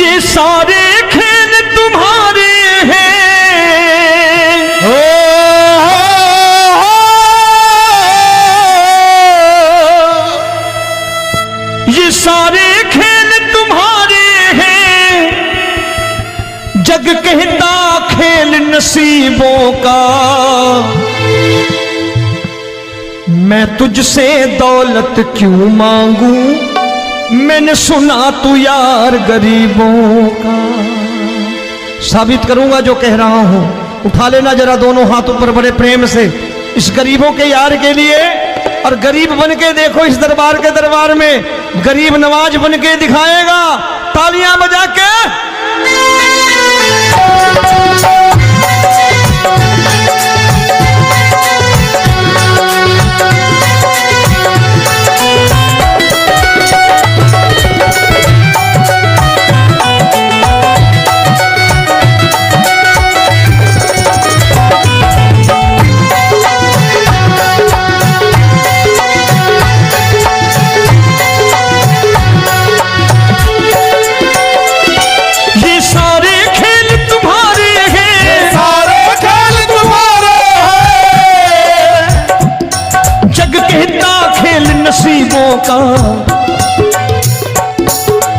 ये सारे खेल तुम्हारे हैं, ये सारे खेल तुम्हारे हैं, जग कहता खेल नसीबों का। मैं तुझसे दौलत क्यों मांगू, मैंने सुना तू यार गरीबों का। साबित करूंगा जो कह रहा हूं। उठा लेना जरा दोनों हाथों पर बड़े प्रेम से इस गरीबों के यार के लिए, और गरीब बन के देखो इस दरबार में गरीब नवाज बन के दिखाएगा, तालियां बजा के। नसीबों का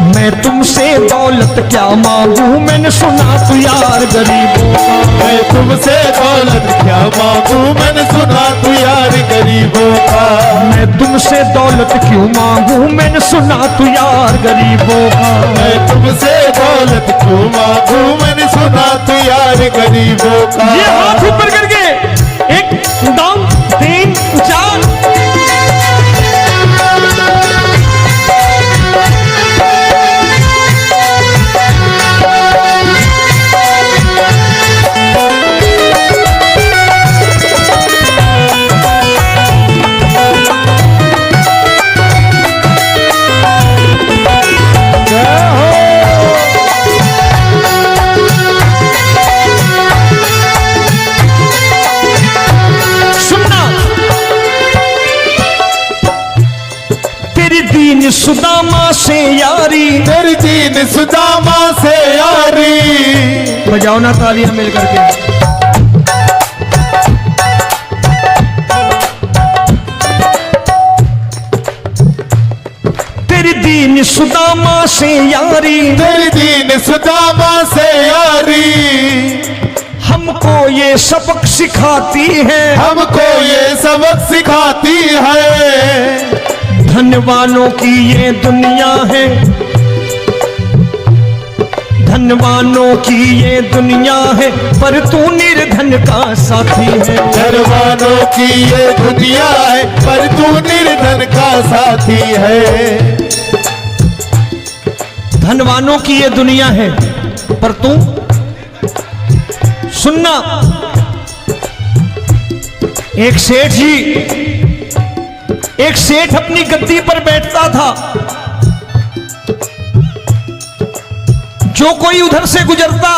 मैं तुमसे दौलत क्या मांगू, मैंने सुना तू यार गरीबों का। मैं तुमसे दौलत क्या मांगू, मैंने सुना तू यार गरीबों का। मैं तुमसे दौलत क्यों मांगू, मैंने सुना तू यार गरीबों का। मैं तुमसे दौलत क्यों मांगू, मैंने सुना तू यार गरीबों का। ये हाथ ऊपर करके 1 2 3 4 सुदामा से यारी, तेरी दीन सुदामा से यारी। बजाओ ना तालियां मिल करके। तेरी दीन सुदामा से यारी, तेरी दीन सुदामा से यारी। हमको ये सबक सिखाती है, हमको ये सबक सिखाती है। धनवानों की ये दुनिया है, धनवानों की ये दुनिया है, पर तू निर्धन का साथी है। धनवानों की ये दुनिया है, पर तू निर्धन का साथी है। धनवानों की ये दुनिया है, पर तू सुनना। एक सेठ अपनी गद्दी पर बैठता था। जो कोई उधर से गुजरता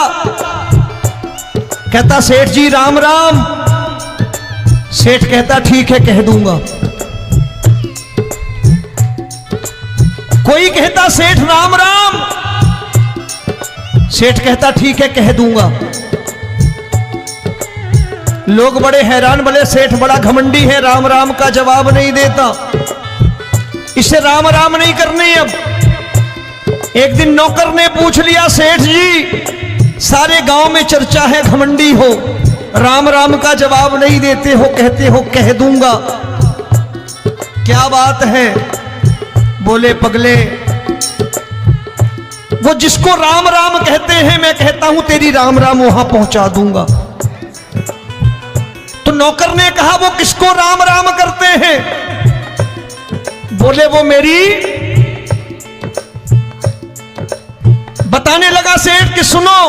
कहता सेठ जी राम राम। सेठ कहता ठीक है कह दूंगा। कोई कहता सेठ राम राम। सेठ कहता ठीक है कह दूंगा। लोग बड़े हैरान, बोले सेठ बड़ा घमंडी है, राम राम का जवाब नहीं देता, इसे राम राम नहीं करनी। अब एक दिन नौकर ने पूछ लिया सेठ जी सारे गांव में चर्चा है घमंडी हो, राम राम का जवाब नहीं देते हो, कहते हो कह दूंगा, क्या बात है? बोले पगले वो जिसको राम राम कहते हैं मैं कहता हूं तेरी राम राम वहां पहुंचा दूंगा। तो नौकर ने कहा वो किसको राम राम करते हैं? बोले वो मेरी। बताने लगा सेठ कि सुनो,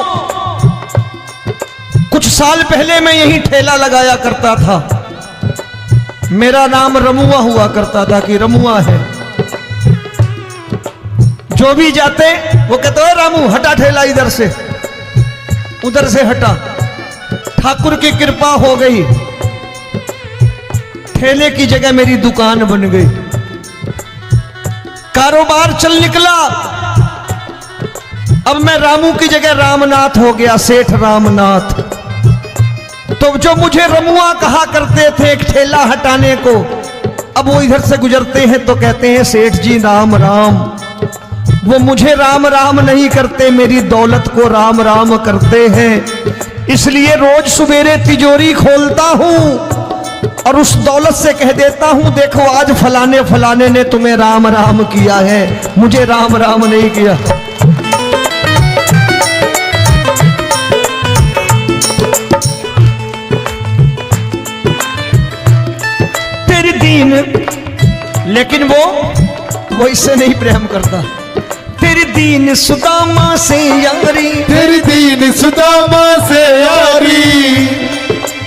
कुछ साल पहले मैं यहीं ठेला लगाया करता था, मेरा नाम रमुआ हुआ करता था कि रमुआ है। जो भी जाते वो कहते हो रामू हटा ठेला इधर से, उधर से हटा। ठाकुर की कृपा हो गई, ठेले की जगह मेरी दुकान बन गई, कारोबार चल निकला। अब मैं रामू की जगह रामनाथ हो गया, सेठ रामनाथ। तो जो मुझे रमुआ कहा करते थे एक ठेला हटाने को, अब वो इधर से गुजरते हैं तो कहते हैं सेठ जी राम राम। वो मुझे राम राम नहीं करते, मेरी दौलत को राम राम करते हैं। इसलिए रोज सवेरे तिजोरी खोलता हूं और उस दौलत से कह देता हूं, देखो आज फलाने फलाने ने तुम्हें राम राम किया है, मुझे राम राम नहीं किया। तेरी दीन, लेकिन वो इससे नहीं प्रेम करता। तेरी दीन सुदामा से यारी, तेरी दीन सुदामा से यारी,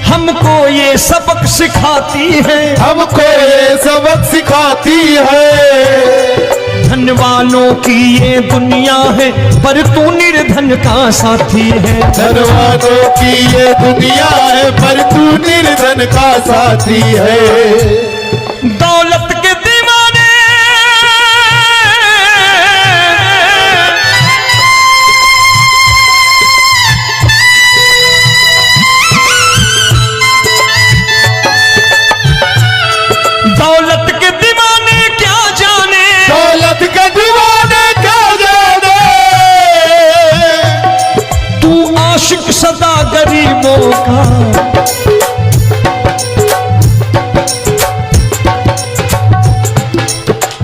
हमको ये सबक सिखाती है, हमको ये सबक सिखाती है। धन वालों की ये दुनिया है, पर तू निर्धन का साथी है। धन वालों की ये दुनिया है, पर तू निर्धन का साथी है। दौलत के दीवाने दौलत के दीवाने क्या जाने, दौलत के दीवाने क्या जाने। तू आशिक सदा गरीबों का,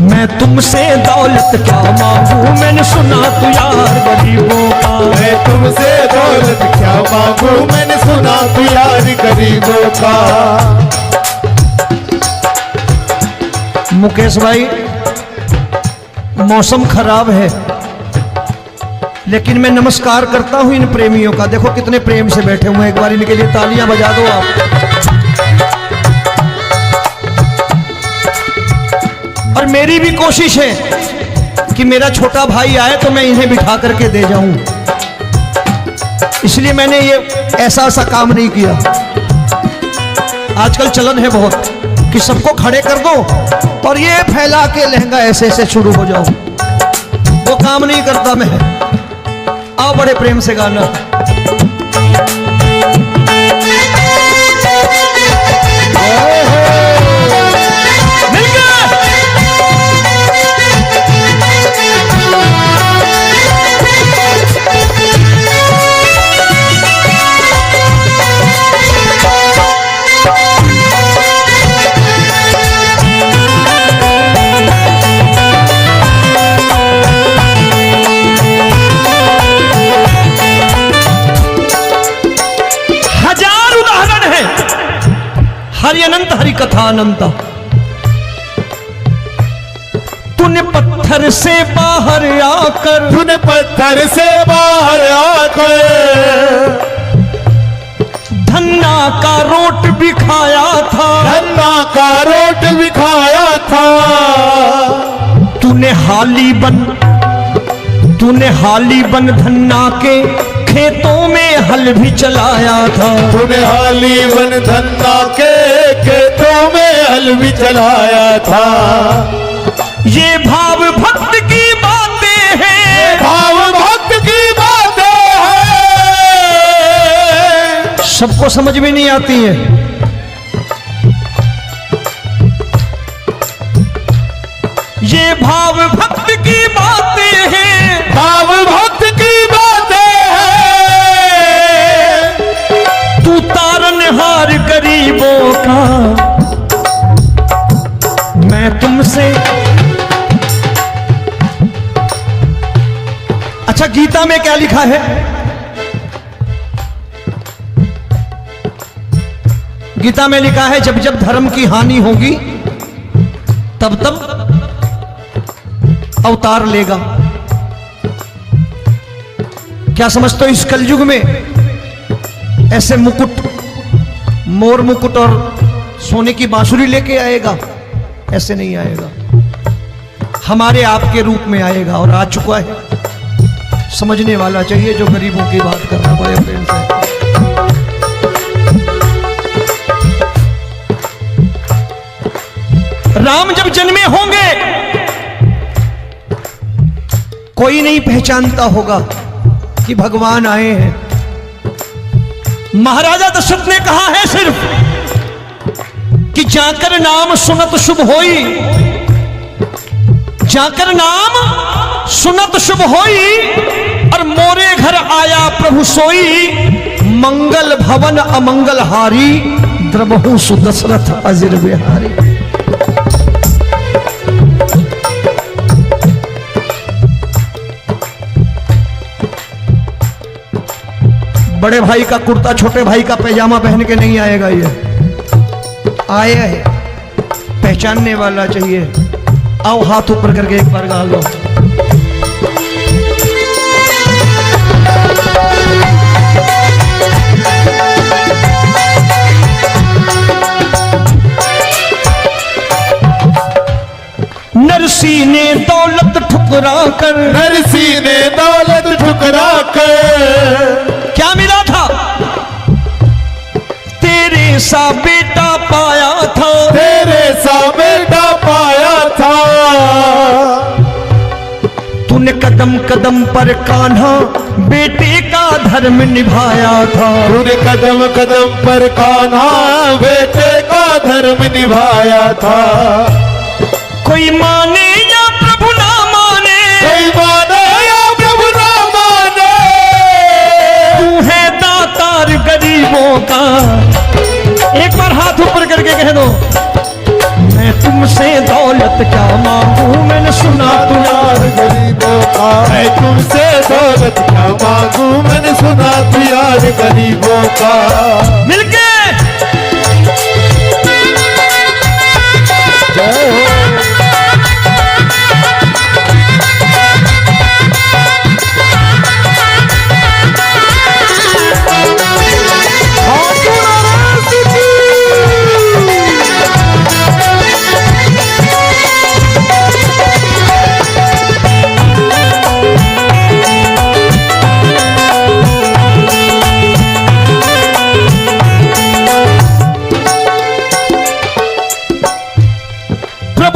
मैं तुमसे दौलत क्या मांगू, मैंने सुना तू यार गरीबों का। मैं तुमसे दौलत क्या मांगू, मैंने सुना तू यार गरीबों का। मुकेश भाई, मौसम खराब है, लेकिन मैं नमस्कार करता हूं इन प्रेमियों का। देखो कितने प्रेम से बैठे हुए हैं, एक बार इनके लिए तालियां बजा दो आप। और मेरी भी कोशिश है कि मेरा छोटा भाई आए तो मैं इन्हें बिठा करके दे जाऊं, इसलिए मैंने ये ऐसा काम नहीं किया। आजकल चलन है बहुत कि सबको खड़े कर दो और ये फैला के लहंगा ऐसे ऐसे शुरू हो जाओ, वो काम नहीं करता मैं। आओ बड़े प्रेम से गाना। हरि अनंत हरि कथा अनंत। तूने पत्थर से बाहर आकर, तूने पत्थर से बाहर आकर धन्ना का रोट भी खाया था, धन्ना का रोट भी खाया था। तूने हाली बन धन्ना के खेतों में हल भी चलाया था। तूने हाली बन धन्ना के खेतों में हल भी चलाया था। ये भाव भक्त की बातें हैं, भाव भक्त की बातें हैं, सबको समझ में नहीं आती है। ये भाव भक्त की बातें हैं, भाव भक्त की बातें हैं। तू तारनहार गरीबों का, मैं तुमसे। अच्छा, गीता में क्या लिखा है? गीता में लिखा है जब जब धर्म की हानि होगी तब तब अवतार लेगा। क्या समझते हो, इस कलयुग में ऐसे मुकुट, मोर मुकुट और सोने की बांसुरी लेके आएगा? ऐसे नहीं आएगा, हमारे आपके रूप में आएगा और आ चुका है। समझने वाला चाहिए जो गरीबों की बात कर रहा है बड़े प्रेम से। राम जब जन्मे होंगे कोई नहीं पहचानता होगा कि भगवान आए हैं। महाराजा दशरथ ने कहा है सिर्फ कि जाकर नाम सुनत शुभ होई, जाकर नाम सुनत शुभ होई, और मोरे घर आया प्रभु सोई, मंगल भवन अमंगल हारी, द्रबहु सुदशरथ अजिर बिहारी। बड़े भाई का कुर्ता छोटे भाई का पैजामा पहन के नहीं आएगा, ये आया है पहचानने वाला चाहिए। आओ हाथ ऊपर करके एक बार गा लो। नरसी ने दौलत ठुकरा कर, नरसी ने दौलत ठुकरा कर, क्या मिला था? तेरे सा बेटा पाया था, तेरे सा बेटा पाया था। तूने कदम कदम पर कान्हा बेटे का धर्म निभाया था, तूने कदम कदम पर कान्हा बेटे का धर्म निभाया था। कोई माने या प्रभु ना माने, कोई माने या प्रभु ना माने, तू है दातार गरीबों का। एक बार हाथ ऊपर करके कह दो, मैं तुमसे दौलत क्या मांगू, मैंने सुना तू यार गरीबों का। मैं तुमसे दौलत क्या मांगू, मैंने सुना तू यार गरीबों का। मिलके जय हो।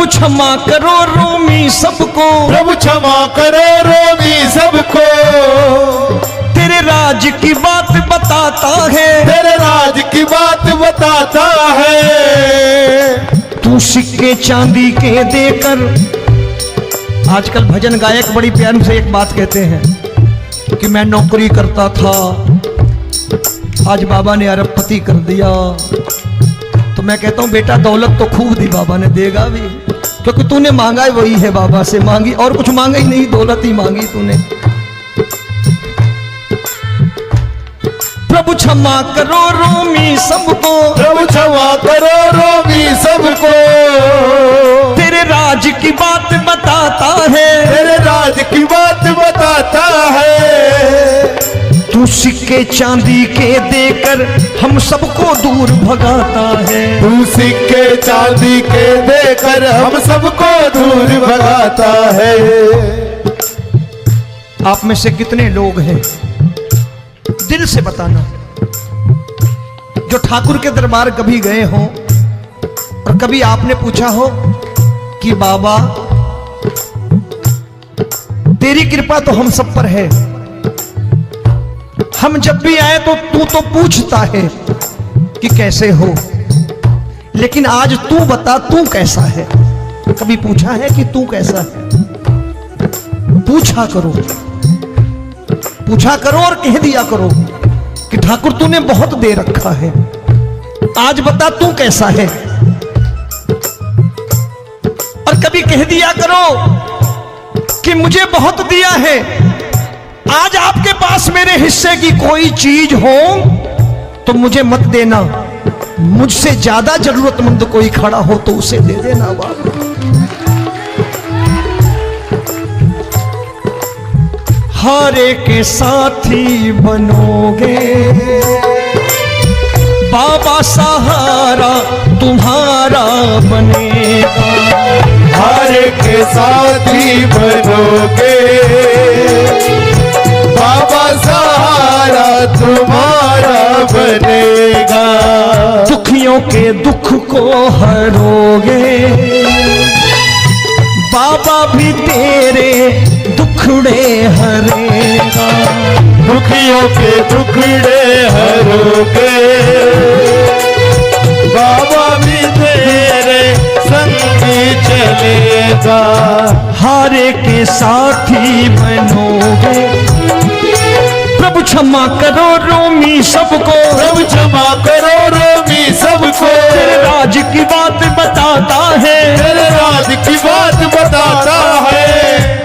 क्षमा करो रोमी सबको, प्रभु क्षमा करो रोमी सबको। तेरे राज की बात बताता है, तेरे राज की बात बताता है। तू सिक्के चांदी के देकर, आजकल भजन गायक बड़ी प्यार से एक बात कहते हैं कि मैं नौकरी करता था, आज बाबा ने अरबपति कर दिया। तो मैं कहता हूं बेटा दौलत तो खूब दी बाबा ने, देगा भी, क्योंकि तूने मांगा वही है बाबा से, मांगी और कुछ मांगा ही नहीं, दौलत ही मांगी तूने। प्रभु क्षमा करो रोमी सबको, प्रभु क्षमा करो रोमी सबको। तेरे राज की बात बताता है, तेरे राज की बात बताता है। तू सिक्के चांदी के देकर हम सबको दूर भगाता है, तू सिक्के चांदी के देकर हम सबको दूर भगाता है। आप में से कितने लोग हैं, दिल से बताना, जो ठाकुर के दरबार कभी गए हो और कभी आपने पूछा हो कि बाबा तेरी कृपा तो हम सब पर है, हम जब भी आए तो तू तो पूछता है कि कैसे हो, लेकिन आज तू बता तू कैसा है। कभी पूछा है कि तू कैसा है? पूछा करो, पूछा करो और कह दिया करो कि ठाकुर तूने बहुत दे रखा है, आज बता तू कैसा है। और कभी कह दिया करो कि मुझे बहुत दिया है, आज आपके पास मेरे हिस्से की कोई चीज हो तो मुझे मत देना, मुझसे ज्यादा जरूरतमंद कोई खड़ा हो तो उसे दे देना। हारे के साथी बनोगे बाबा, सहारा तुम्हारा बनेगा। हारे के साथी बनोगे बाबा, सहारा तुम्हारा बनेगा। दुखियों के दुख को हरोगे, बाबा भी तेरे दुख दुखड़े हरेगा। दुखियों के दुखड़े हरोगे, बाबा भी तेरे संगी चलेगा। हारे के साथी बनोगे, प्रभु क्षमा करो रोमी सबको, प्रभु क्षमा करो रोमी सबको। तेरे राज की बात बताता है, तेरे राज की बात बताता है।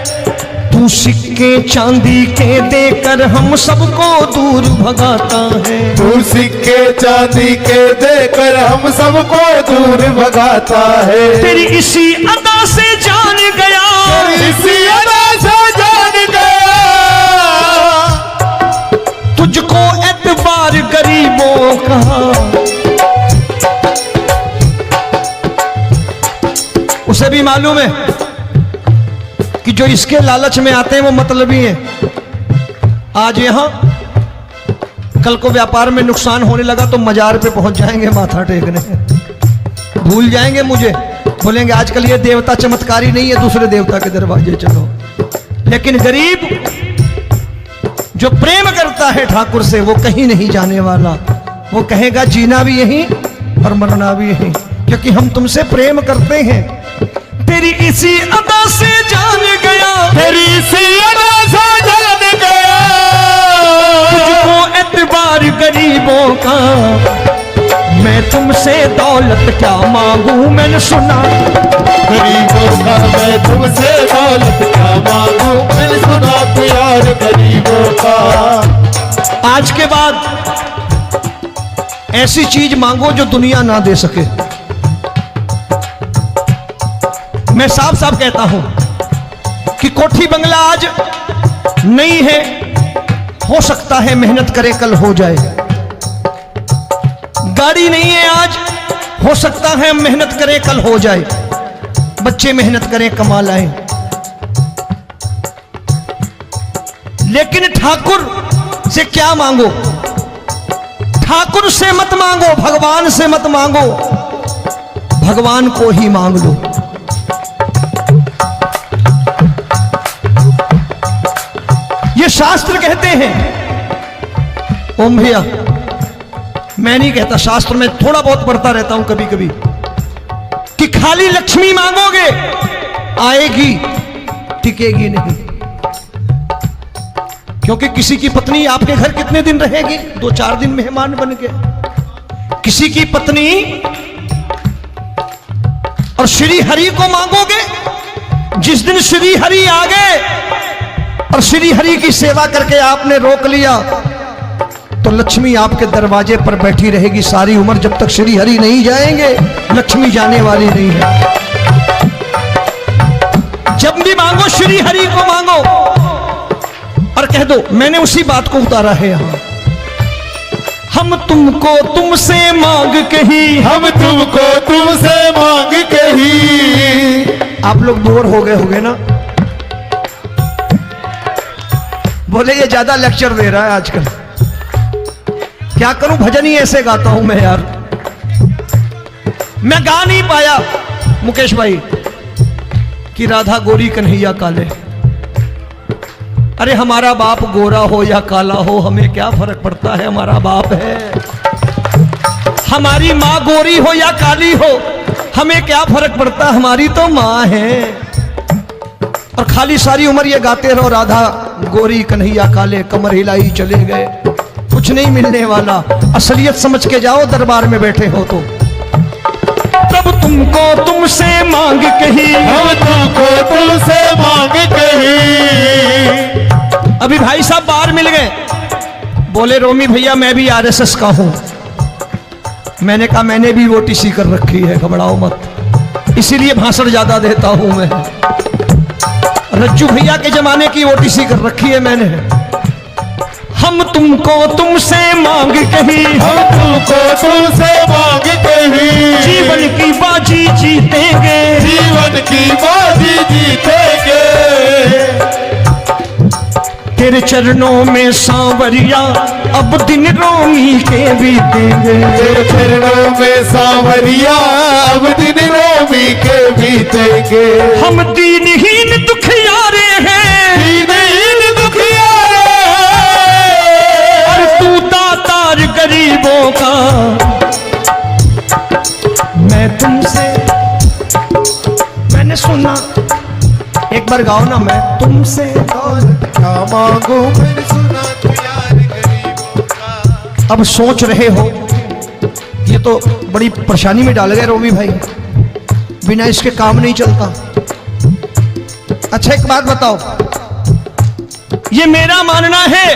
तू सिक्के चांदी के देकर हम सबको दूर भगाता है। तू सिक्के चांदी के देकर हम सबको दूर भगाता है। तेरी इसी अदा से जान गया, इसी अदा से जान गया, तुझको एतबार गरीबों का। उसे भी मालूम है कि जो इसके लालच में आते हैं वो मतलबी हैं। आज यहां कल को व्यापार में नुकसान होने लगा तो मजार पे पहुंच जाएंगे माथा टेकने, भूल जाएंगे मुझे, बोलेंगे आजकल ये देवता चमत्कारी नहीं है, दूसरे देवता के दरवाजे चलो। लेकिन गरीब जो प्रेम करता है ठाकुर से वो कहीं नहीं जाने वाला। वो कहेगा जीना भी यहीं और मरना भी यहीं, क्योंकि हम तुमसे प्रेम करते हैं। तेरी इसी अदा से जान गया, तेरी इसी अदा से जान गया, तुझको एतबार गरीबों का। मैं तुमसे दौलत क्या मांगू, मैंने सुना गरीबों का। मैं तुमसे दौलत क्या मांगू, मैंने सुना प्यार गरीबों का। आज के बाद ऐसी चीज मांगो जो दुनिया ना दे सके। मैं साफ साफ कहता हूं कि कोठी बंगला आज नहीं है, हो सकता है मेहनत करे कल हो जाए। गाड़ी नहीं है आज, हो सकता है मेहनत करें कल हो जाए। बच्चे मेहनत करें कमा लाएं, लेकिन ठाकुर से क्या मांगो? ठाकुर से मत मांगो, भगवान से मत मांगो, भगवान को ही मांग लो। ये शास्त्र कहते हैं, ओम भैया मैं नहीं कहता, शास्त्र में थोड़ा बहुत पढ़ता रहता हूं कभी कभी, कि खाली लक्ष्मी मांगोगे आएगी, टिकेगी नहीं। क्योंकि किसी की पत्नी आपके घर कितने दिन रहेगी? 2-4 दिन मेहमान बन के। किसी की पत्नी और श्री हरि को मांगोगे, जिस दिन श्री हरि आ गए और श्री हरि की सेवा करके आपने रोक लिया तो लक्ष्मी आपके दरवाजे पर बैठी रहेगी सारी उम्र। जब तक श्री हरि नहीं जाएंगे लक्ष्मी जाने वाली नहीं है। जब भी मांगो श्री हरि को मांगो और कह दो मैंने उसी बात को उतारा है यहां। हम तुमको तुमसे मांग कही, हम तुमको तुमसे मांग कही। आप लोग बोर हो गए होंगे ना, बोले ये ज्यादा लेक्चर दे रहा है आजकल। क्या करूं, भजन ही ऐसे गाता हूं मैं यार। मैं गा नहीं पाया मुकेश भाई कि राधा गोरी कन्हैया काले। अरे हमारा बाप गोरा हो या काला हो हमें क्या फर्क पड़ता है, हमारा बाप है। हमारी माँ गोरी हो या काली हो हमें क्या फर्क पड़ता, हमारी तो माँ है। और खाली सारी उम्र ये गाते रहो राधा गोरी कन्हैया काले, कमर हिलाई चले गए, कुछ नहीं मिलने वाला। असलियत समझ के जाओ दरबार में बैठे हो तो। तब तुमको तुमसे मांग कही, हम तुमको तुमसे मांग कही। अभी भाई साहब बाहर मिल गए, बोले रोमी भैया मैं भी आरएसएस का हूं। मैंने कहा मैंने भी ओटीसी कर रखी है, घबराओ मत, इसीलिए भाषण ज्यादा देता हूं मैं। रज्जू भैया के जमाने की ओटीसी कर रखी है मैंने। हम तुमको तुमसे मांग कही, हम तुमको तुमसे मांग कही। जीवन की बाजी जीतेंगे, जीवन की बाजी जीतेंगे। तेरे चरणों में सांवरिया अब दिन रोमी के बीतेंगे। तेरे चरणों में सांवरिया अब दिन रोमी के बीतेंगे। हम दीनहीन दुखियारे हैं, दीन एक बार गाओ ना, मैं तुमसे दौलत क्या मांगू, मैंने सुना तू यार गरीबों का। अब सोच रहे हो, ये तो बड़ी परेशानी में डाल गए रोमी भाई, बिना इसके काम नहीं चलता। अच्छा एक बात बताओ, ये मेरा मानना है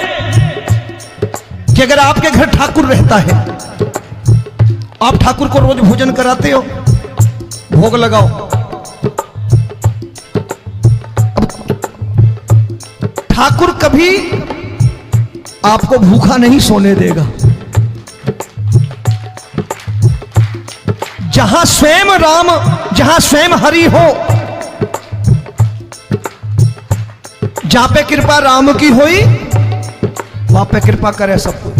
कि अगर आपके घर ठाकुर रहता है, आप ठाकुर को रोज भोजन कराते हो, भोग लगाओ, अब ठाकुर कभी आपको भूखा नहीं सोने देगा। जहां स्वयं राम, जहां स्वयं हरि हो, जहां पे कृपा राम की हुई, वहां पे कृपा करे सबको,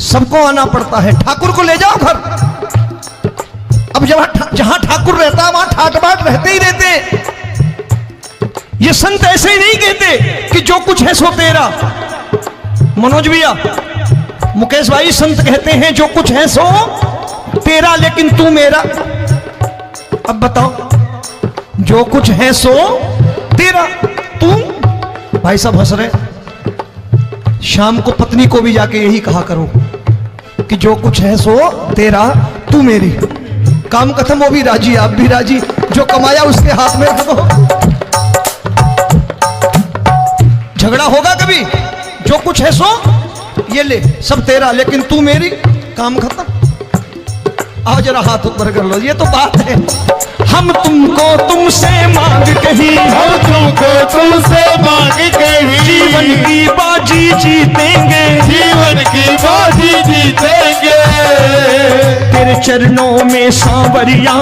सबको आना पड़ता है। ठाकुर को ले जाओ घर। अब जहां ठाकुर रहता है वहां ठाट बाट रहते ही रहते। ये संत ऐसे ही नहीं कहते कि जो कुछ है सो तेरा। मनोज भैया, मुकेश भाई, संत कहते हैं जो कुछ है सो तेरा, लेकिन तू मेरा। अब बताओ, जो कुछ है सो तेरा, तू। भाई साहब हंस रहे। शाम को पत्नी को भी जाके यही कहा करो कि जो कुछ है सो तेरा, तू मेरी। काम खत्म, वो भी राजी, आप भी राजी। जो कमाया उसके हाथ में रख दो। झगड़ा होगा कभी? जो कुछ है सो ये ले, सब तेरा, लेकिन तू मेरी। काम खत्म। आओ जरा हाथ ऊपर कर लो, ये तो बात है। हम तुमको तुमसे मांग कहीं, हम तुमको तुमसे मांग कहीं, जीवन की बाजी जीतेंगे, जीवन की बाजी जीतेंगे। तेरे चरणों में सांवरिया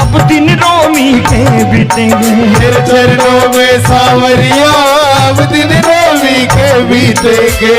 अब दिन रोमी के बीतेंगे। तेरे चरणों में सांवरिया अब दिन रोमी के बीतेंगे।